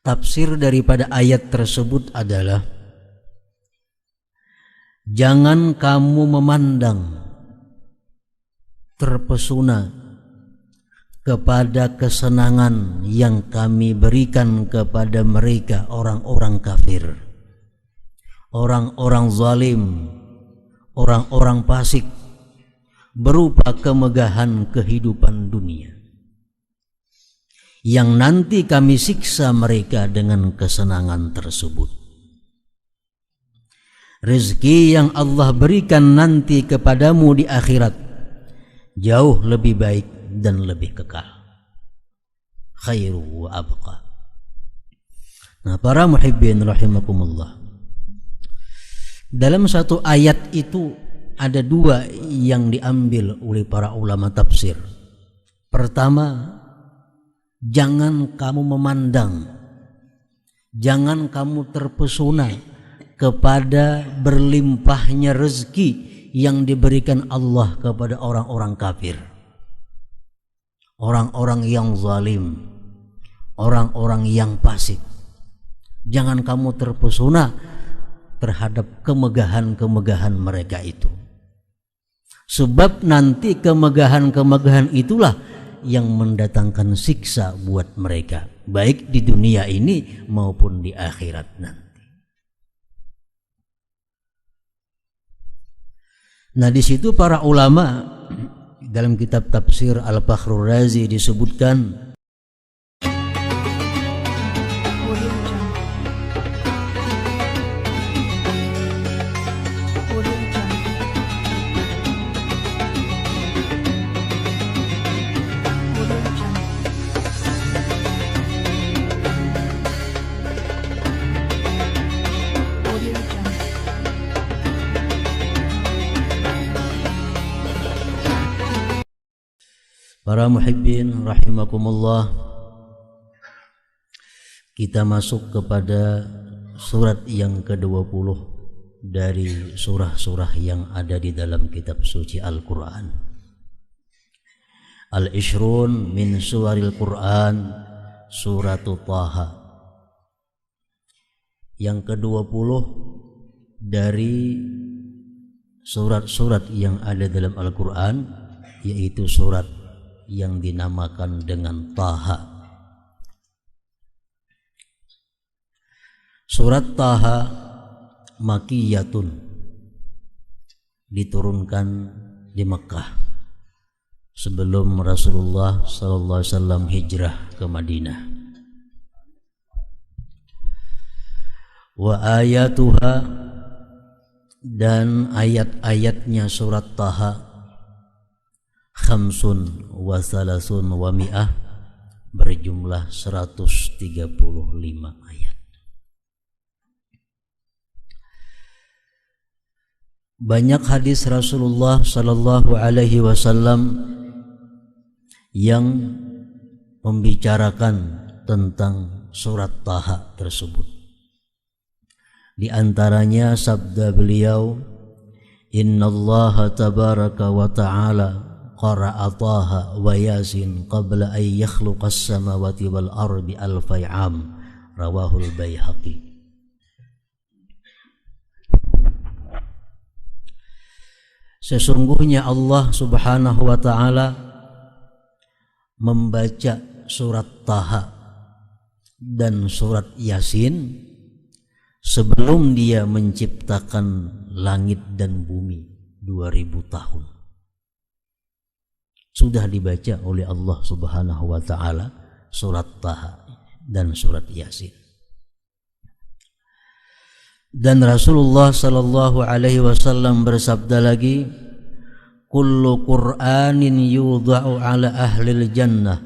tafsir daripada ayat tersebut adalah jangan kamu memandang terpesona kepada kesenangan yang kami berikan kepada mereka orang-orang kafir, orang-orang zalim, orang-orang fasik, berupa kemegahan kehidupan dunia yang nanti kami siksa mereka dengan kesenangan tersebut. Rezeki yang Allah berikan nanti kepadamu di akhirat jauh lebih baik dan lebih kekal, khairu wa abqa. Nah, para muhibbin rahimakumullah, dalam satu ayat itu ada dua yang diambil oleh para ulama tafsir. Pertama, jangan kamu memandang, jangan kamu terpesona kepada berlimpahnya rezeki yang diberikan Allah kepada orang-orang kafir, orang-orang yang zalim, orang-orang yang fasik. Jangan kamu terpesona terhadap kemegahan-kemegahan mereka itu, sebab nanti kemegahan-kemegahan itulah yang mendatangkan siksa buat mereka, baik di dunia ini maupun di akhirat nanti. Nah, di situ para ulama dalam kitab tafsir Al-Fakhrur Razi disebutkan para muhibbin rahimakumullah, kita masuk kepada surat yang ke-20 dari surah-surah yang ada di dalam kitab suci Al-Quran. Al-Ishrun min suwaril Quran, suratul Taha. Yang ke-20 dari surat-surat yang ada dalam Al-Quran, yaitu surat yang dinamakan dengan Taha. Surat Taha Makiyatun, diturunkan di Mekah sebelum Rasulullah sallallahu alaihi wasallam hijrah ke Madinah. Wa ayatuha, dan ayat-ayatnya surat Taha khamsun wa salasun wa mi'ah, berjumlah 135 ayat. Banyak hadis Rasulullah sallallahu alaihi wasallam yang membicarakan tentang surat Taha tersebut. Di antaranya sabda beliau, innallaha tabaraka wa ta'ala qara'a Taha wa Yasin qabla an yakhluqas samawati wal ardi alfai am, rawahul Baihaqi. Sesungguhnya Allah subhanahu wa ta'ala membaca surat Taha dan surat Yasin sebelum dia menciptakan langit dan bumi 2000 tahun. Sudah dibaca oleh Allah subhanahu wa ta'ala surat Taha dan surat Yasin. Dan Rasulullah sallallahu alaihi wasallam bersabda lagi, kullu Qur'anin yudha'u ala ahlil jannah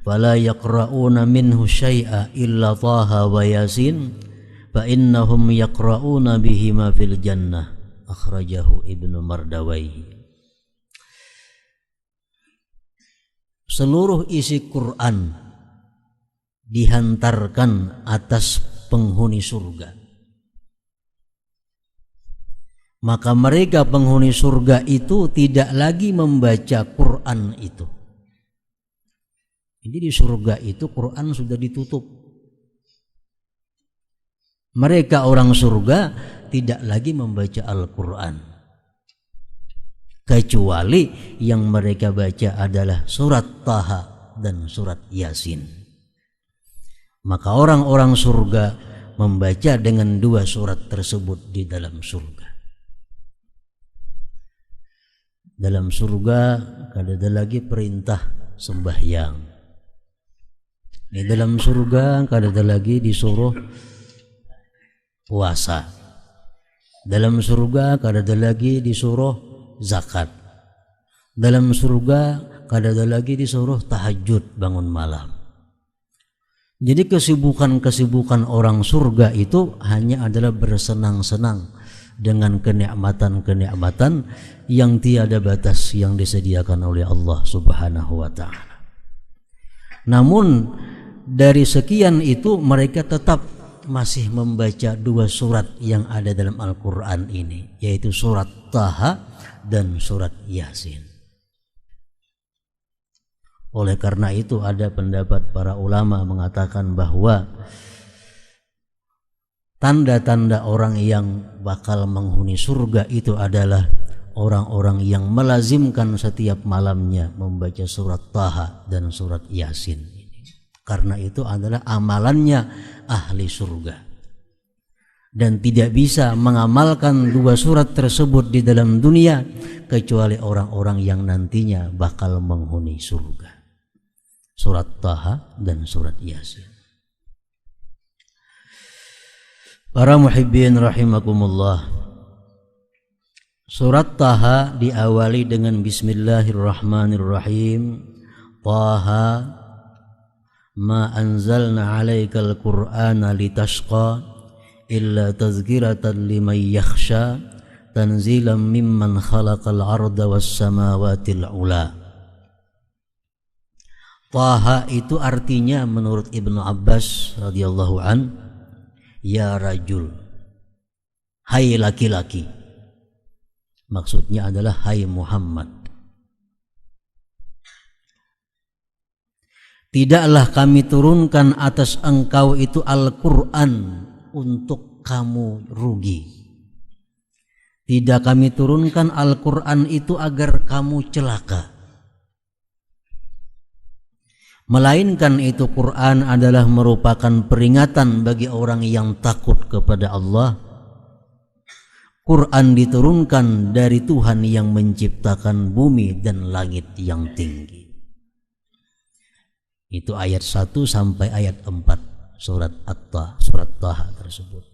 fala yaqra'una minhu syai'a illa Taha wa Yasin fa innahum yaqra'una bihima fil jannah, akhrajahu Ibnu Mardawaihi. Seluruh isi Quran dihantarkan atas penghuni surga, maka mereka penghuni surga itu tidak lagi membaca Quran itu. Jadi di surga itu Quran sudah ditutup, Mereka orang surga tidak lagi membaca Al-Quran, kecuali yang mereka baca adalah surat Taha dan surat Yasin. Maka orang-orang surga membaca dengan dua surat tersebut di dalam surga. Dalam surga ada lagi perintah sembahyang. Di dalam surga ada lagi disuruh puasa. Dalam surga ada lagi disuruh zakat. Dalam surga ada lagi disuruh tahajud, bangun malam. Jadi kesibukan orang surga itu hanya adalah bersenang-senang dengan kenikmatan-kenikmatan yang tiada batas yang disediakan oleh Allah Subhanahu wa taala. Namun dari sekian itu mereka tetap masih membaca dua surat yang ada dalam Al-Quran ini, yaitu surat Taha dan surat Yasin. Oleh karena itu ada pendapat para ulama mengatakan bahwa tanda-tanda orang yang bakal menghuni surga itu adalah orang-orang yang melazimkan setiap malamnya membaca surat Taha dan surat Yasin. Karena itu adalah amalannya ahli surga. Dan tidak bisa mengamalkan dua surat tersebut di dalam dunia kecuali orang-orang yang nantinya bakal menghuni surga. Surat Taha dan surat Yasin. Para muhibbin rahimakumullah. Surat Taha diawali dengan Bismillahirrahmanirrahim. Taha ma anzalna 'alaikal Qur'ana litashqa illa tazkiratan liman yakhsha tanzilan mimman khalaqal arda was samawatil ula. Taha itu artinya menurut Ibnu Abbas radhiyallahu an, ya rajul, hai laki-laki. Maksudnya adalah hai Muhammad. Tidaklah kami turunkan atas engkau itu Al-Quran untuk kamu rugi. Tidak kami turunkan Al-Quran itu agar kamu celaka. Melainkan itu Quran adalah merupakan peringatan bagi orang yang takut kepada Allah. Quran diturunkan dari Tuhan yang menciptakan bumi dan langit yang tinggi. Itu ayat 1 sampai ayat 4 surat surat Taha tersebut.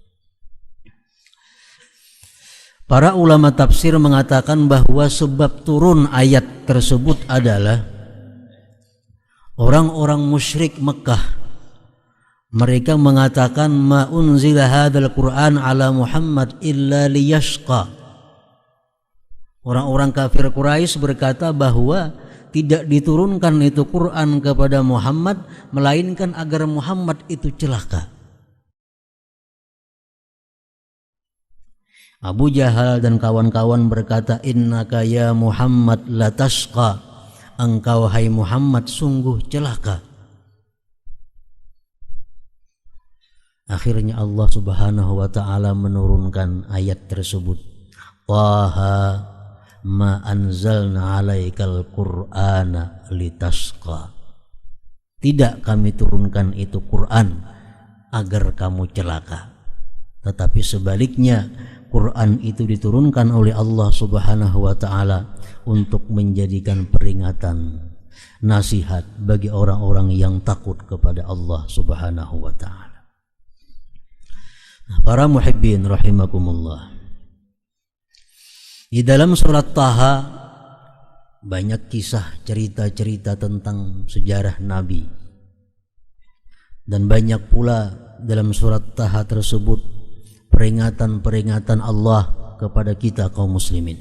Para ulama tafsir mengatakan bahwa sebab turun ayat tersebut adalah orang-orang musyrik Mekah. Mereka mengatakan ma unzila hadzal Qur'an ala Muhammad illa liyashqa. Orang-orang kafir Quraisy berkata bahwa tidak diturunkan itu Quran kepada Muhammad melainkan agar Muhammad itu celaka. Abu Jahal dan kawan-kawan berkata innaka ya Muhammad latashqa. Engkau hai Muhammad sungguh celaka. Akhirnya Allah Subhanahu wa taala menurunkan ayat tersebut. Taha ma anzalna 'alaikal Qur'ana litashqa. Tidak kami turunkan itu Quran agar kamu celaka. Tetapi sebaliknya Quran itu diturunkan oleh Allah Subhanahu wa taala untuk menjadikan peringatan, nasihat bagi orang-orang yang takut kepada Allah Subhanahu wa taala. Para muhibbin rahimakumullah. Di dalam surat Taha banyak kisah cerita-cerita tentang sejarah Nabi. Dan banyak pula dalam surat Taha tersebut peringatan-peringatan Allah kepada kita kaum muslimin.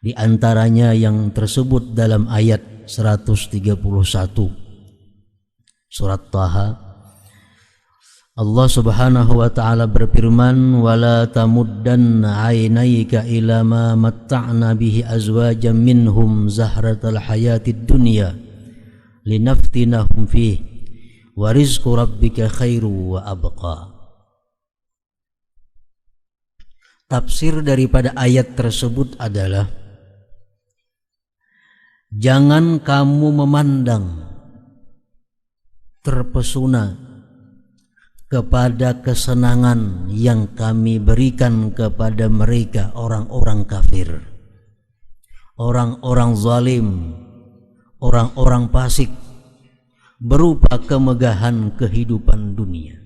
Di antaranya yang tersebut dalam ayat 131 surat Taha, Allah Subhanahu wa taala berfirman wala tamuddanna 'ainaika ila ma matta'na bihi azwajan minhum zahratal hayatid dunya linaftinahum fihi wa rizqu rabbika khairu wa abqa. Tafsir daripada ayat tersebut adalah, jangan kamu memandang, terpesona kepada kesenangan yang kami berikan kepada mereka orang-orang kafir, orang-orang zalim, orang-orang fasik, berupa kemegahan kehidupan dunia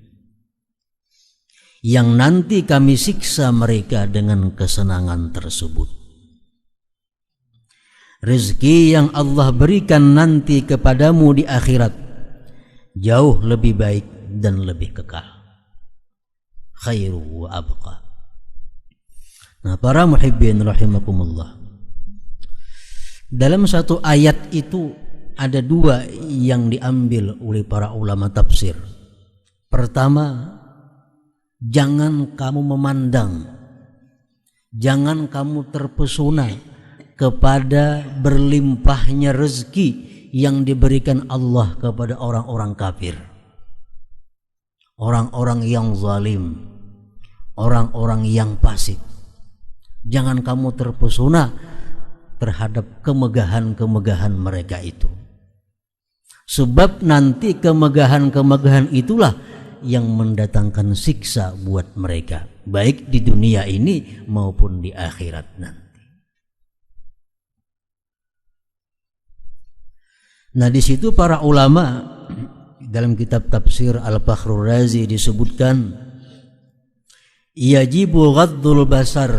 yang nanti kami siksa mereka dengan kesenangan tersebut. Rezeki yang Allah berikan nanti kepadamu di akhirat jauh lebih baik dan lebih kekal. Khairu wa abqa. Nah, para muhibbin rahimakumullah, dalam satu ayat itu ada dua yang diambil oleh para ulama tafsir. Pertama, jangan kamu memandang, jangan kamu terpesona kepada berlimpahnya rezeki yang diberikan Allah kepada orang-orang kafir, orang-orang yang zalim, orang-orang yang fasik. Jangan kamu terpesona terhadap kemegahan-kemegahan mereka itu, sebab nanti kemegahan-kemegahan itulah yang mendatangkan siksa buat mereka, baik di dunia ini maupun di akhirat nanti. Nah, di situ para ulama dalam kitab tafsir Al-Fakhrur Razi disebutkan, yajibu ghaddul basar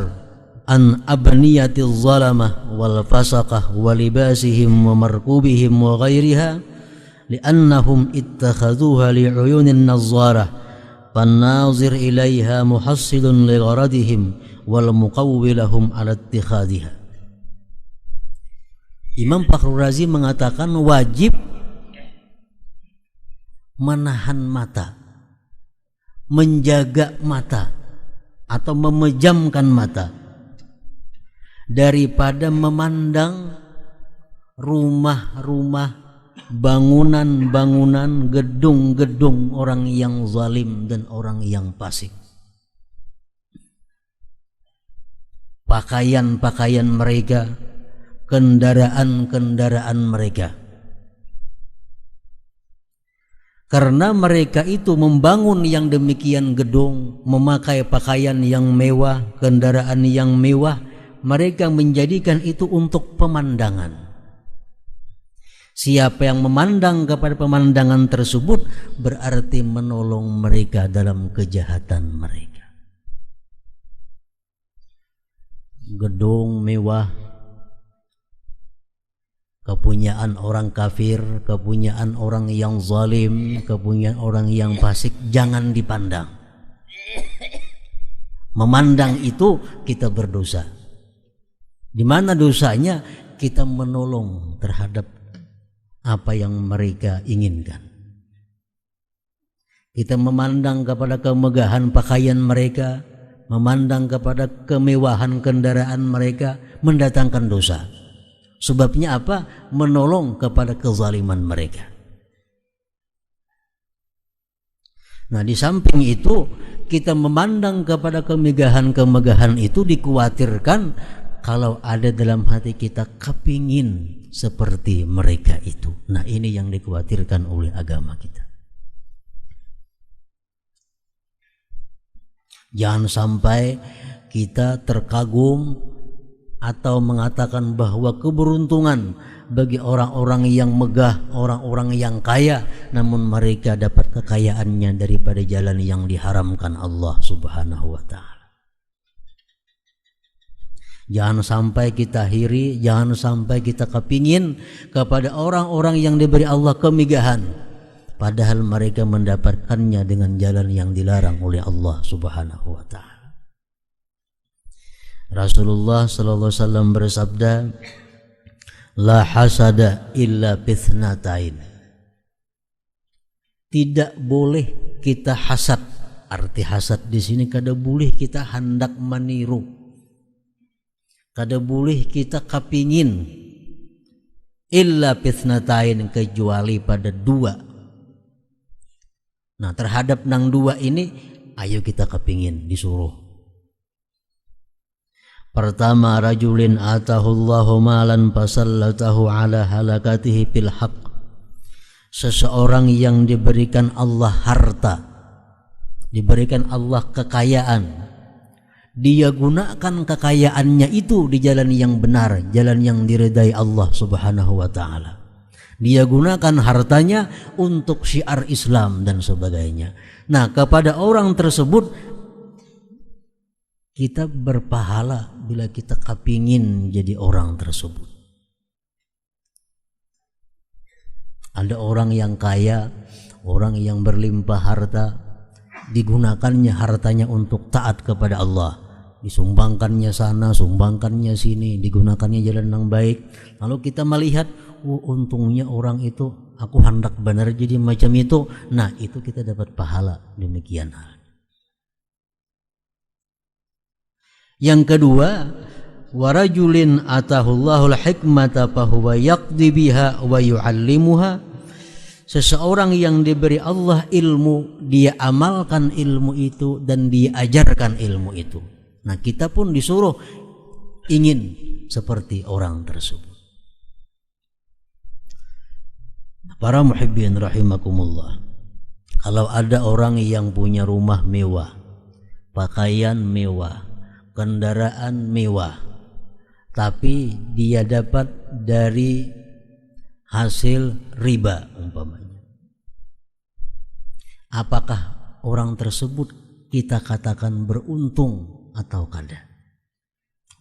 an abniyatiz zalamah wal fasaqah wa libasihim wa markubihim wa ghairiha li'annahum ittakhadhuha li'uyunin nazzarah fannazir ilaiha muhassilun ligharadihim wal muqawwilahum ala ittikhadhiha. Imam Fakhrur Razi mengatakan wajib menahan mata, menjaga mata atau memejamkan mata daripada memandang rumah-rumah, bangunan-bangunan, gedung-gedung orang yang zalim dan orang yang fasik. Pakaian-pakaian mereka, kendaraan-kendaraan mereka. Karena mereka itu membangun yang demikian gedung, memakai pakaian yang mewah, kendaraan yang mewah, mereka menjadikan itu untuk pemandangan. Siapa yang memandang kepada pemandangan tersebut berarti menolong mereka dalam kejahatan mereka. Gedung mewah, kepunyaan orang kafir, kepunyaan orang yang zalim, kepunyaan orang yang fasik, jangan dipandang. Memandang itu kita berdosa. Di mana dosanya? Kita menolong terhadap apa yang mereka inginkan. Kita memandang kepada kemegahan pakaian mereka, memandang kepada kemewahan kendaraan mereka, mendatangkan dosa. Sebabnya apa? Menolong kepada kezaliman mereka. Nah, di samping itu kita memandang kepada kemegahan-kemegahan itu, dikhawatirkan kalau ada dalam hati kita kepingin seperti mereka itu. Nah, ini yang dikhawatirkan oleh agama kita. Jangan sampai kita terkagum atau mengatakan bahwa keberuntungan bagi orang-orang yang megah, orang-orang yang kaya, namun mereka dapat kekayaannya daripada jalan yang diharamkan Allah Subhanahu wa ta'ala. Jangan sampai kita iri, jangan sampai kita kepingin kepada orang-orang yang diberi Allah kemegahan, padahal mereka mendapatkannya dengan jalan yang dilarang oleh Allah Subhanahu wa ta'ala. Rasulullah sallallahu alaihi wasallam bersabda, la hasada illa fitnatain. Tidak boleh kita hasad. Arti hasad di sini kada boleh kita hendak meniru, kada boleh kita kepingin, illa fitnatain, kecuali pada dua Nah, terhadap nang dua ini ayo kita kepingin disuruh. Pertama, rajulin atahullahu malan fasallatahu ala halakatihi fil haqq. Seseorang yang diberikan Allah harta, diberikan Allah kekayaan, dia gunakan kekayaannya itu di jalan yang benar, jalan yang diridai Allah Subhanahu wa taala. Dia gunakan hartanya untuk syiar Islam dan sebagainya. Nah, kepada orang tersebut kita berpahala bila kita kepingin jadi orang tersebut. Ada orang yang kaya, orang yang berlimpah harta, digunakannya hartanya untuk taat kepada Allah. Disumbangkannya sana, sumbangkannya sini, digunakannya jalan yang baik. Lalu kita melihat, untungnya orang itu, aku hendak benar jadi macam itu. Nah, itu kita dapat pahala demikian hal. Yang kedua, warajulin atahullahul hikmata fahuwa yaqdi biha wa yu'allimuha. Seseorang yang diberi Allah ilmu, dia amalkan ilmu itu dan dia ajarkan ilmu itu. Nah, kita pun disuruh ingin seperti orang tersebut. Para muhibbin rahimakumullah, kalau ada orang yang punya rumah mewah, pakaian mewah, kendaraan mewah, tapi dia dapat dari hasil riba umpamanya, apakah orang tersebut kita katakan beruntung atau kada?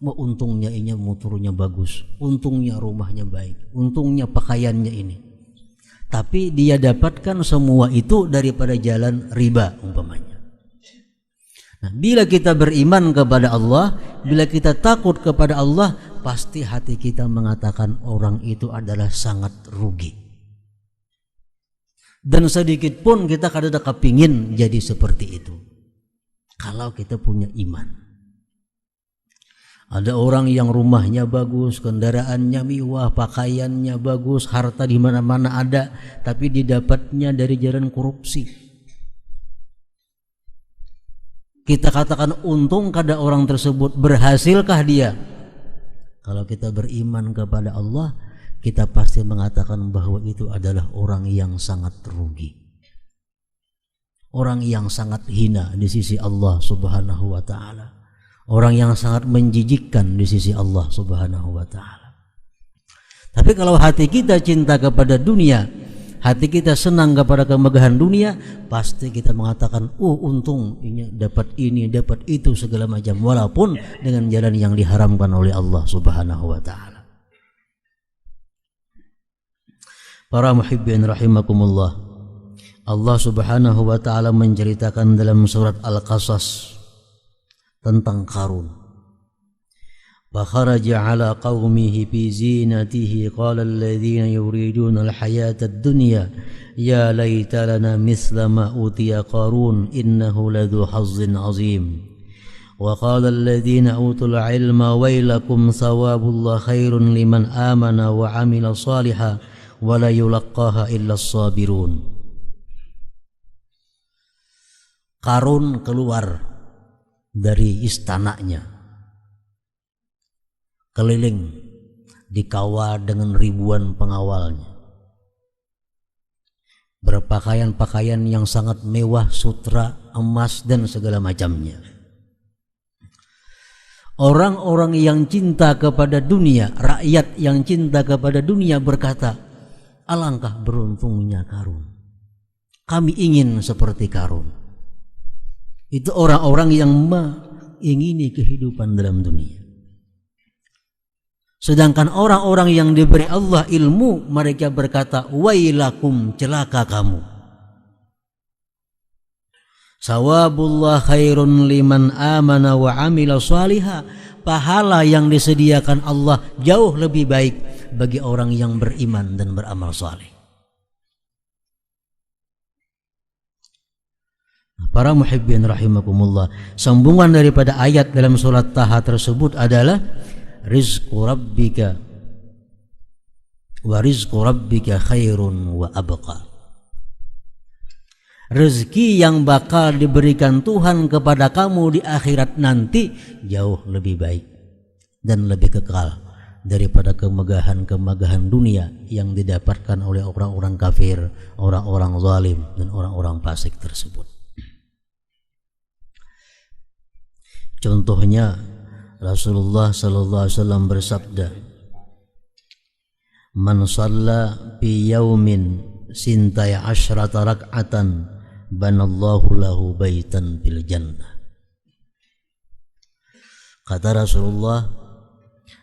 Untungnya ini motornya bagus, untungnya rumahnya baik, untungnya pakaiannya ini, tapi dia dapatkan semua itu daripada jalan riba umpamanya. Nah, bila kita beriman kepada Allah, bila kita takut kepada Allah, pasti hati kita mengatakan orang itu adalah sangat rugi. Dan sedikit pun kita kada kepingin jadi seperti itu. Kalau kita punya iman. Ada orang yang rumahnya bagus, kendaraannya mewah, pakaiannya bagus, harta di mana-mana ada, tapi didapatnya dari jalan korupsi. Kita katakan untung kada orang tersebut, berhasilkah dia? Kalau kita beriman kepada Allah, kita pasti mengatakan bahwa itu adalah orang yang sangat rugi, orang yang sangat hina di sisi Allah Subhanahu wa taala, orang yang sangat menjijikkan di sisi Allah Subhanahu wa taala. Tapi kalau hati kita cinta kepada dunia, hati kita senang kepada kemegahan dunia, pasti kita mengatakan, untung ini dapat itu segala macam, walaupun dengan jalan yang diharamkan oleh Allah Subhanahu wa taala. Para muhibbin rahimakumullah, Allah Subhanahu wa taala menceritakan dalam surat Al-Qasas tentang Qarun. Fakharaja ala qaumihi fi zinatihi qala alladhina yuriduna al-hayata ad-dunya ya laita lana mithla ma utiya Qarun innahu ladhu hazzin azim. Wa qala alladhina utul ilma wailakum thawabullah khairun liman amana wa amila salihan wa la yulaqqaha illa as-sabirun. Qarun keluar dari istananya, keliling dikawal dengan ribuan pengawalnya, berpakaian-pakaian yang sangat mewah, sutra, emas dan segala macamnya. Orang-orang yang cinta kepada dunia, rakyat yang cinta kepada dunia berkata, alangkah beruntungnya Qarun, kami ingin seperti Qarun. Itu orang-orang yang mengingini kehidupan dalam dunia. Sedangkan orang-orang yang diberi Allah ilmu, mereka berkata, wailakum, celaka kamu. Sawabullah khairun liman amana wa amila salihah. Pahala yang disediakan Allah jauh lebih baik bagi orang yang beriman dan beramal saleh. Para muhibbin rahimakumullah, sambungan daripada ayat dalam surat Taha tersebut adalah rizqu rabbika wa rizqu rabbika khairun wa abqa. Rezeki yang bakal diberikan Tuhan kepada kamu di akhirat nanti jauh lebih baik dan lebih kekal daripada kemegahan-kemegahan dunia yang didapatkan oleh orang-orang kafir, orang-orang zalim, dan orang-orang fasik tersebut. Contohnya Rasulullah sallallahu alaihi wasallam bersabda, "Man shalla fi yaumin sintai asyrata rak'atan banallahu lahu baitan fil jannah." Kata Rasulullah,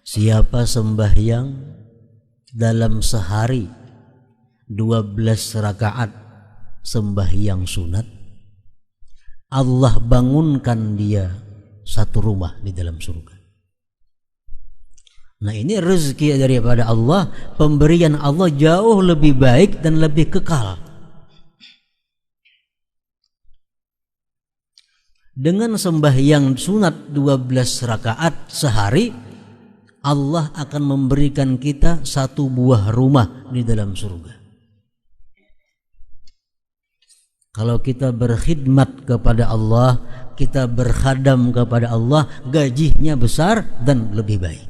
siapa sembahyang dalam sehari 12 rakaat sembahyang sunat, Allah bangunkan dia satu rumah di dalam surga. Nah, ini rezeki daripada Allah, pemberian Allah jauh lebih baik dan lebih kekal. Dengan sembahyang sunat 12 rakaat sehari, Allah akan memberikan kita satu buah rumah di dalam surga. Kalau kita berkhidmat kepada Allah, kita berkhadam kepada Allah, gajinya besar dan lebih baik.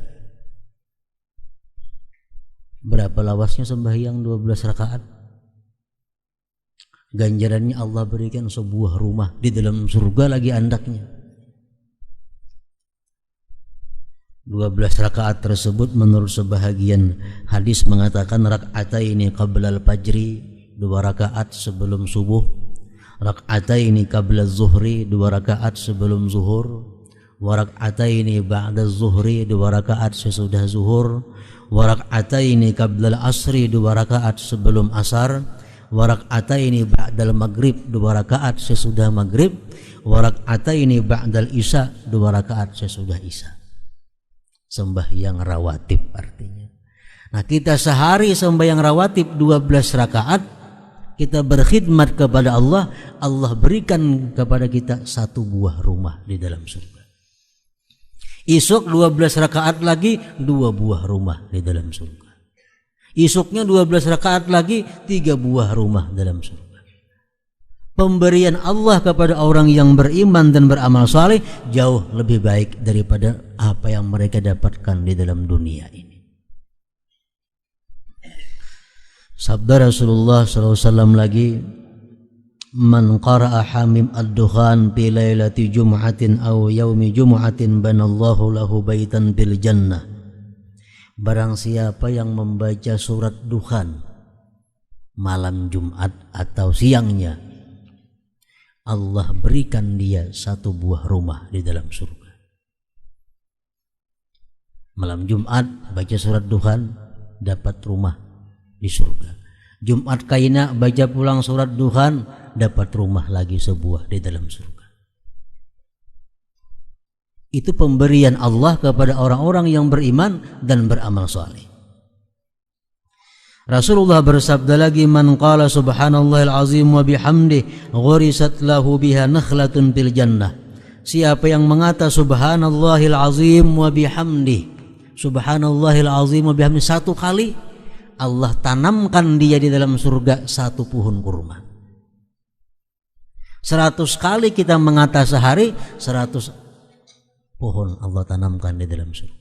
Berapa lawasnya sembahyang 12 rakaat? Ganjarannya Allah berikan sebuah rumah di dalam surga lagi andaknya. 12 rakaat tersebut menurut sebahagian hadis mengatakan rak'ataini qablal fajri, 2 rakaat sebelum subuh, rak'ataini qablaz zuhri, 2 rakaat sebelum zuhur, wa rak'ataini ba'daz zuhri, 2 rakaat sesudah zuhur, wa rak'ataini qablal asri, 2 rakaat sebelum asar, wa rak'ataini ba'dal maghrib, 2 rakaat sesudah maghrib, wa rak'ataini ba'dal isya, 2 rakaat sesudah isya. Sembahyang rawatib artinya. Nah, kita sehari sembahyang rawatib 12 rakaat, kita berkhidmat kepada Allah, Allah berikan kepada kita satu buah rumah di dalam surga. Isuk 12 rakaat lagi 2 buah rumah di dalam surga. Isuknya 12 rakaat lagi 3 buah rumah dalam surga. Pemberian Allah kepada orang yang beriman dan beramal saleh jauh lebih baik daripada apa yang mereka dapatkan di dalam dunia ini. Sabda Rasulullah SAW lagi, "Man qara'a hamim ad-dukhan fi lailati jum'atin aw yaumi jum'atin banallahu lahu baitan fil jannah." Barang siapa yang membaca surat dukhan malam Jumat atau siangnya, Allah berikan dia satu buah rumah di dalam surga. Malam Jumat baca surat dukhan, dapat rumah di surga. Jumat kaina baca pulang surat dukhan, dapat rumah lagi sebuah di dalam surga. Itu pemberian Allah kepada orang-orang yang beriman dan beramal saleh. Rasulullah bersabda lagi, "Man qala subhanallahil azim wa bihamdihi ghurisat lahu biha nakhlatun fil jannah." Siapa yang mengata subhanallahil azim wa bihamdihi, subhanallahil azim wa bihamdihi satu kali, Allah tanamkan dia di dalam surga satu pohon kurma. 100 kali kita mengata sehari, 100 pohon Allah tanamkan di dalam surga.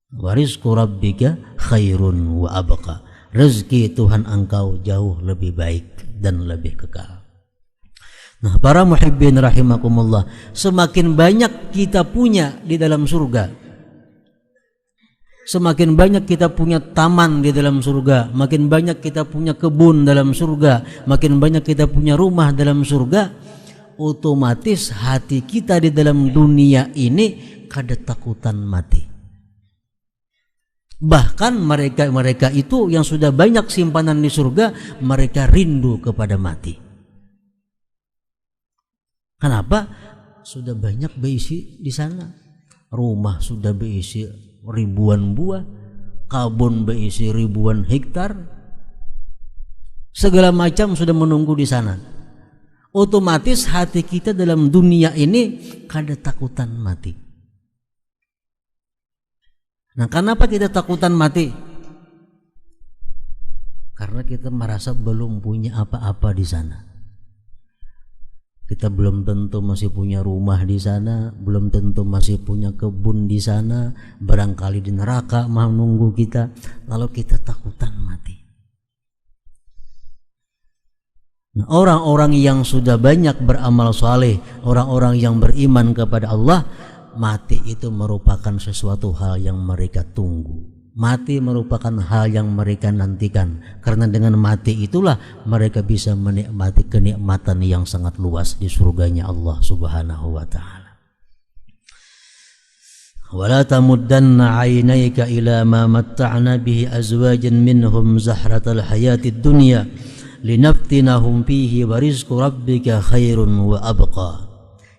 Wa rizqu rabbika khairun wa abqa. Rezeki Tuhan engkau jauh lebih baik dan lebih kekal. Nah, para muhibbin rahimakumullah, semakin banyak kita punya di dalam surga, semakin banyak kita punya taman di dalam surga, makin banyak kita punya kebun dalam surga, makin banyak kita punya rumah dalam surga, otomatis hati kita di dalam dunia ini kada takutan mati. Bahkan mereka itu yang sudah banyak simpanan di surga, mereka rindu kepada mati. Kenapa? Sudah banyak berisi di sana. Rumah sudah berisi ribuan buah, kebun berisi ribuan hektar, segala macam sudah menunggu di sana. Otomatis hati kita dalam dunia ini kada takutan mati. Nah, kenapa kita takutan mati? Karena kita merasa belum punya apa-apa di sana. Kita belum tentu masih punya rumah di sana, belum tentu masih punya kebun di sana, barangkali di neraka menunggu kita, lalu kita takutan mati. Nah, orang-orang yang sudah banyak beramal saleh, orang-orang yang beriman kepada Allah, mati itu merupakan sesuatu hal yang mereka tunggu. Mati merupakan hal yang mereka nantikan, karena dengan mati itulah mereka bisa menikmati kenikmatan yang sangat luas di surganya Allah Subhanahu wa taala. Wala tamuddanna 'ainayka ila ma matta'na bihi azwajan minhum zahratal hayatid dunya linaftinahum fihi wa rizqu rabbika khairun wa abqa.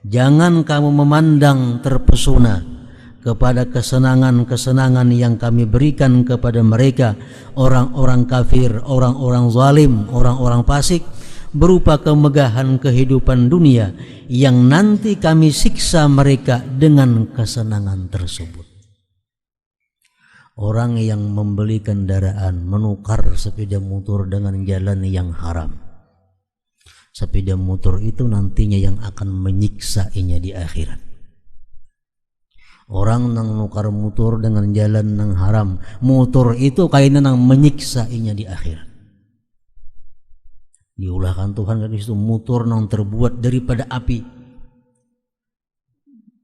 Jangan kamu memandang terpesona kepada kesenangan-kesenangan yang kami berikan kepada mereka, orang-orang kafir, orang-orang zalim, orang-orang fasik, berupa kemegahan kehidupan dunia yang nanti kami siksa mereka dengan kesenangan tersebut. Orang yang membeli kendaraan, menukar sepeda motor dengan jalan yang haram, sepeda motor itu nantinya yang akan menyiksainya di akhirat. Orang nang nukar motor dengan jalan nang haram, motor itu kainan nang menyiksainya di akhirat. Diulahkan Tuhan kan itu motor nang terbuat daripada api,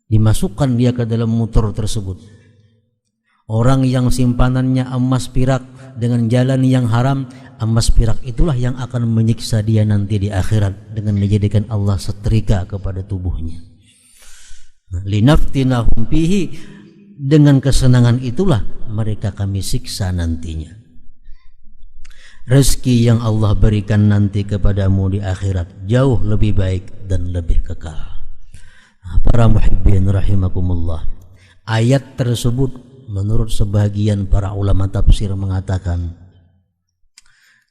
dimasukkan dia ke dalam motor tersebut. Orang yang simpanannya emas pirak dengan jalan yang haram, emas pirak itulah yang akan menyiksa dia nanti di akhirat dengan menjadikan Allah setrika kepada tubuhnya. Linaftinahum fihi, dengan kesenangan itulah mereka kami siksa nantinya. Rezeki yang Allah berikan nanti kepadamu di akhirat jauh lebih baik dan lebih kekal. Para muhibbin rahimakumullah, ayat tersebut menurut sebagian para ulama tafsir mengatakan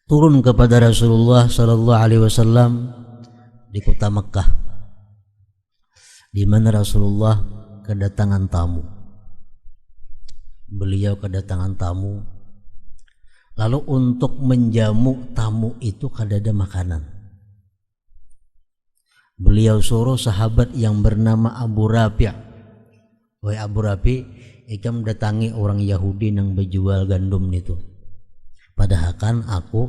turun kepada Rasulullah sallallahu alaihi wasallam di kota Mekkah, di mana Rasulullah kedatangan tamu. Beliau kedatangan tamu, lalu untuk menjamu tamu itu kadada makanan. Beliau suruh sahabat yang bernama Abu Rafi', wahai Abu Rafi', ikam datangi orang Yahudi yang berjual gandum itu. Padahal kan aku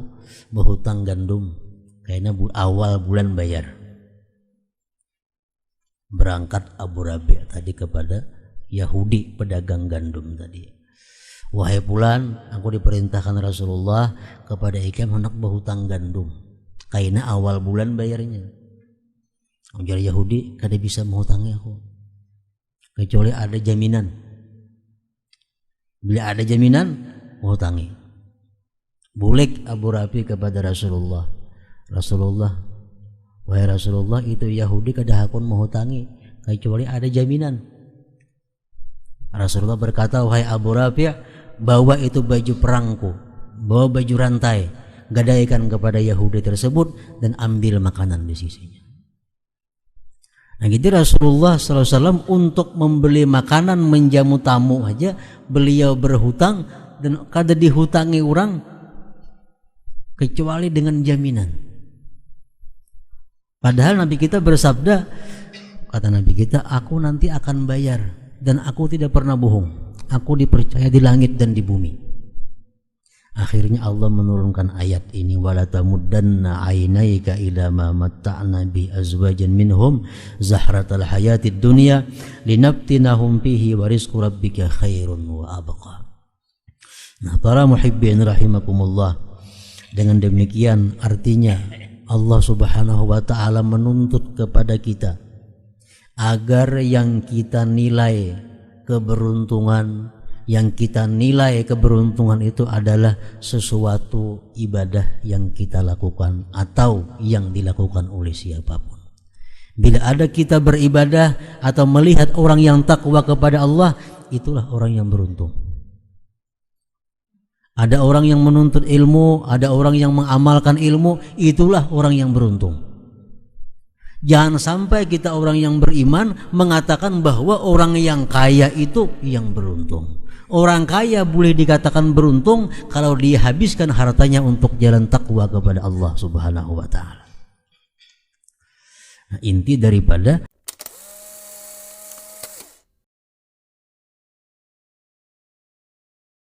berhutang gandum, kayaknya awal bulan bayar. Berangkat Abu Rabi' tadi kepada Yahudi pedagang gandum tadi. Wahai fulan, aku diperintahkan Rasulullah kepada ikam hendak berhutang gandum, karena awal bulan bayarnya. Ujar Yahudi, kada bisa menghutangi aku kecuali ada jaminan. Bila ada jaminan, menghutangi. Bulik Abu Rabi kepada Rasulullah, Rasulullah, wahai Rasulullah, itu Yahudi kada hakun menghutangi kecuali ada jaminan. Rasulullah berkata, wahai Abu Rafi', bawa itu baju perangku, bawa baju rantai, gadaikan kepada Yahudi tersebut dan ambil makanan di sisinya. Nah gitu Rasulullah SAW untuk membeli makanan menjamu tamu aja beliau berhutang, dan kada dihutangi orang kecuali dengan jaminan. Padahal Nabi kita bersabda, kata Nabi kita, aku nanti akan bayar dan aku tidak pernah bohong, aku dipercaya di langit dan di bumi. Akhirnya Allah menurunkan ayat ini, wala tamuddanna 'ainayka ila ma matta'na bi azwajan minhum zahratal hayatid dunya linaftinahum fihi wa rizqu rabbika khairun wa abqa. Nah, para muhibbin rahimakumullah, dengan demikian artinya Allah Subhanahu wa taala menuntut kepada kita agar yang kita nilai keberuntungan, yang kita nilai keberuntungan itu adalah sesuatu ibadah yang kita lakukan atau yang dilakukan oleh siapapun. Bila ada kita beribadah atau melihat orang yang takwa kepada Allah, itulah orang yang beruntung. Ada orang yang menuntut ilmu, ada orang yang mengamalkan ilmu, itulah orang yang beruntung. Jangan sampai kita orang yang beriman mengatakan bahwa orang yang kaya itu yang beruntung, Orang kaya boleh dikatakan beruntung kalau dia habiskan hartanya untuk jalan takwa kepada Allah Subhanahu wa taala. Nah, inti daripada